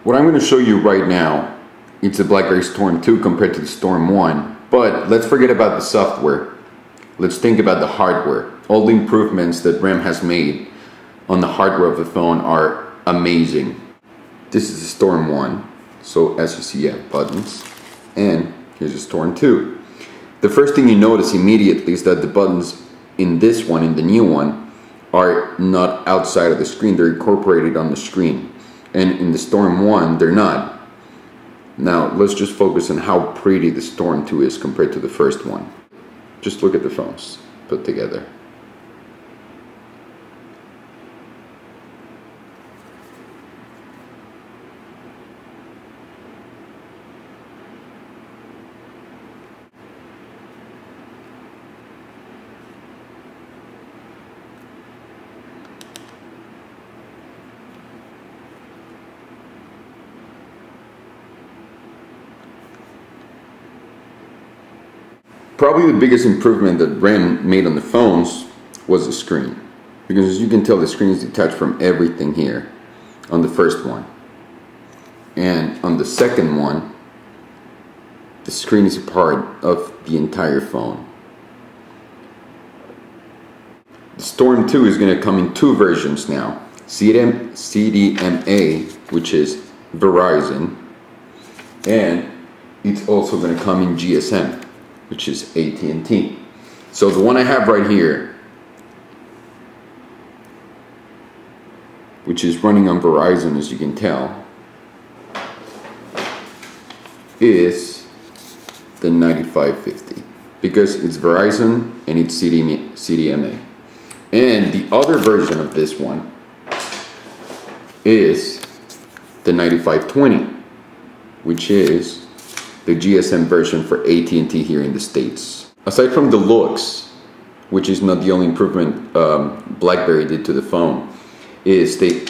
What I'm going to show you right now, it's a BlackBerry Storm 2 compared to the Storm 1, but let's forget about the software. Let's think about the hardware. All the improvements that RAM has made on the hardware of the phone are amazing. This is the Storm 1, so as you see, you have buttons, and here's the Storm 2. The first thing you notice immediately is that the buttons in this one, in the new one, are not outside of the screen, they're incorporated on the screen. And in the Storm 1, they're not. Now, let's just focus on how pretty the Storm 2 is compared to the first one. Just look at the phones put together. Probably the biggest improvement that RAM made on the phones was the screen. Because as you can tell, the screen is detached from everything here on the first one. And on the second one, the screen is a part of the entire phone. The Storm 2 is going to come in two versions now. CDMA, which is Verizon, and it's also going to come in GSM, which is AT&T. So the one I have right here, which is running on Verizon, as you can tell, is the 9550, because it's Verizon and it's CDMA. And the other version of this one is the 9520, which is the GSM version for AT&T here in the States. Aside from the looks, which is not the only improvement BlackBerry did to the phone, is they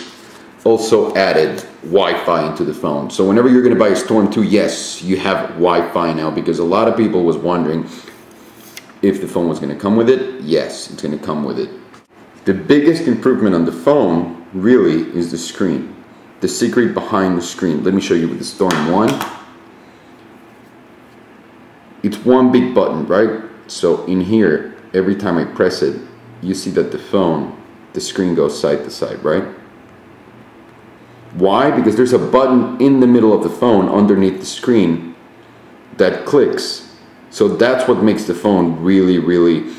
also added Wi-Fi into the phone. So whenever you're going to buy a Storm 2, yes, you have Wi-Fi now, because a lot of people was wondering if the phone was going to come with it. Yes, it's going to come with it. The biggest improvement on the phone really is the screen. The secret behind the screen. Let me show you with the Storm 1. It's one big button, right? So in here, every time I press it, you see that the screen goes side to side, right? Why? Because there's a button in the middle of the phone underneath the screen that clicks. So that's what makes the phone really, really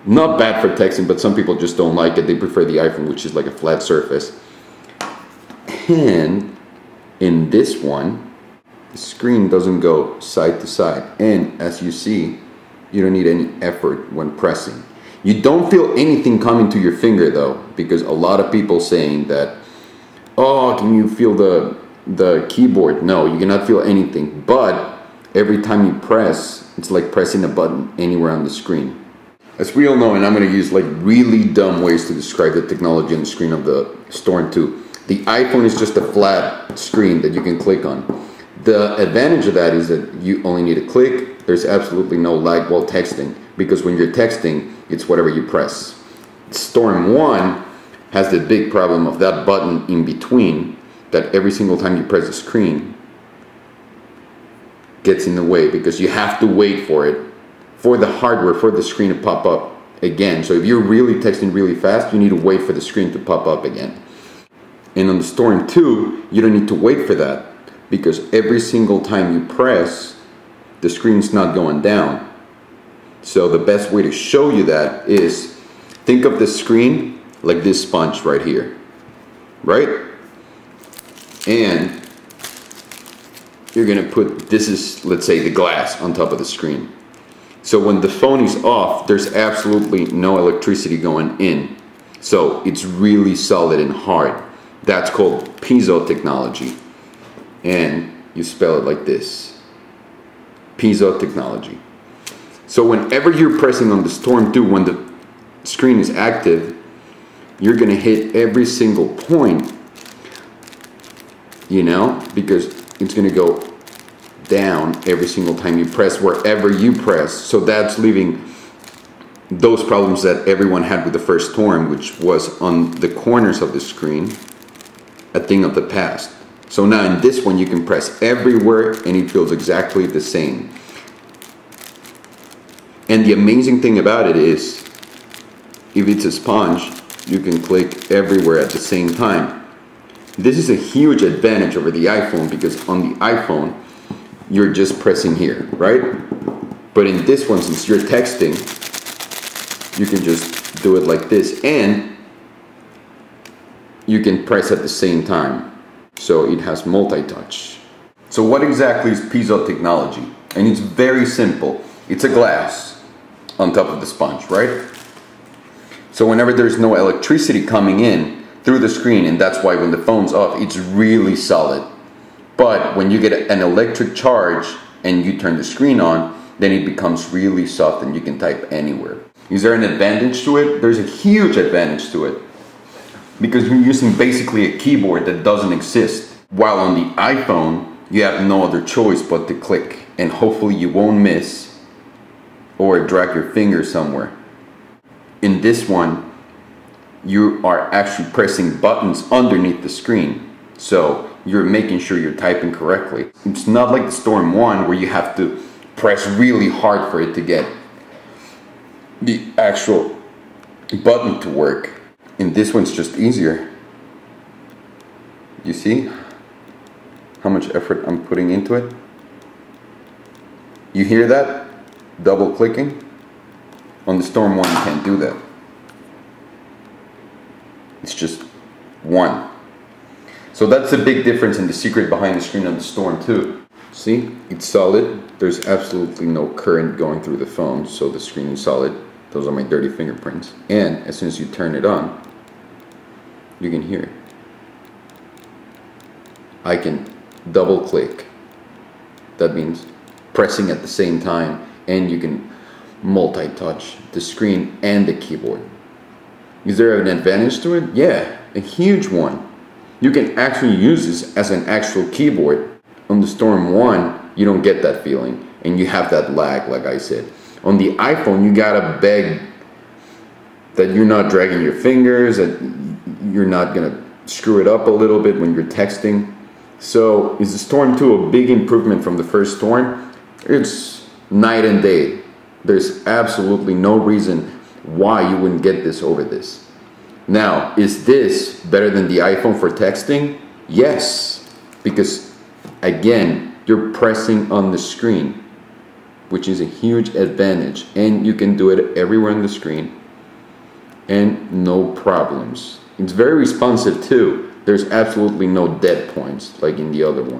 not bad for texting, but some people just don't like it. They prefer the iPhone, which is like a flat surface. And in this one, the screen doesn't go side to side, and as you see, you don't need any effort when pressing. You don't feel anything coming to your finger though, because a lot of people saying that, oh, can you feel the keyboard? No, you cannot feel anything, but every time you press, it's like pressing a button anywhere on the screen. As we all know, and I'm going to use like really dumb ways to describe the technology on the screen of the Storm 2. The iPhone is just a flat screen that you can click on. The advantage of that is that you only need to click. There's absolutely no lag while texting, because when you're texting, it's whatever you press. Storm 1 has the big problem of that button in between, that every single time you press the screen gets in the way, because you have to wait for it, for the hardware, for the screen to pop up again. So if you're really texting really fast, you need to wait for the screen to pop up again. And on the Storm 2, you don't need to wait for that, because every single time you press, the screen's not going down. So the best way to show you that is, think of the screen like this sponge right here, right? And you're gonna put, this is, let's say, the glass on top of the screen. So when the phone is off, there's absolutely no electricity going in. So it's really solid and hard. That's called piezo technology. And you spell it like this, piezo technology. So whenever you're pressing on the Storm 2, when the screen is active, you're gonna hit every single point, you know, because it's gonna go down every single time you press, wherever you press. So that's leaving those problems that everyone had with the first Storm, which was on the corners of the screen, a thing of the past. So now in this one you can press everywhere and it feels exactly the same. And the amazing thing about it is, if it's a sponge, you can click everywhere at the same time. This is a huge advantage over the iPhone, because on the iPhone, you're just pressing here, right? But in this one, since you're texting, you can just do it like this, and you can press at the same time. So it has multi-touch. So what exactly is piezo technology? And it's very simple. It's a glass on top of the sponge, right? So whenever there's no electricity coming in through the screen, and that's why when the phone's off, it's really solid. But when you get an electric charge and you turn the screen on, then it becomes really soft and you can type anywhere. Is there an advantage to it? There's a huge advantage to it, because you're using basically a keyboard that doesn't exist. While on the iPhone, you have no other choice but to click, and hopefully you won't miss or drag your finger somewhere. In this one, you are actually pressing buttons underneath the screen, so you're making sure you're typing correctly. It's not like the Storm 1 where you have to press really hard for it to get the actual button to work. In this one's just easier. You see how much effort I'm putting into it? You hear that? Double clicking? On the Storm 1 you can't do that. It's just one. So that's the big difference and the secret behind the screen on the Storm 2. See, it's solid. There's absolutely no current going through the phone, so the screen is solid. Those are my dirty fingerprints. And as soon as you turn it on, you can hear it. I can double click. That means pressing at the same time, and you can multi-touch the screen and the keyboard. Is there an advantage to it? Yeah, a huge one. You can actually use this as an actual keyboard. On the Storm 1, you don't get that feeling, and you have that lag, like I said. On the iPhone, you gotta beg that you're not dragging your fingers, that you're not gonna screw it up a little bit when you're texting. So is the Storm 2 a big improvement from the first Storm? It's night and day. There's absolutely no reason why you wouldn't get this over this. Now, is this better than the iPhone for texting? Yes, because again, you're pressing on the screen, which is a huge advantage, and you can do it everywhere on the screen and no problems. It's very responsive too. There's absolutely no dead points like in the other one.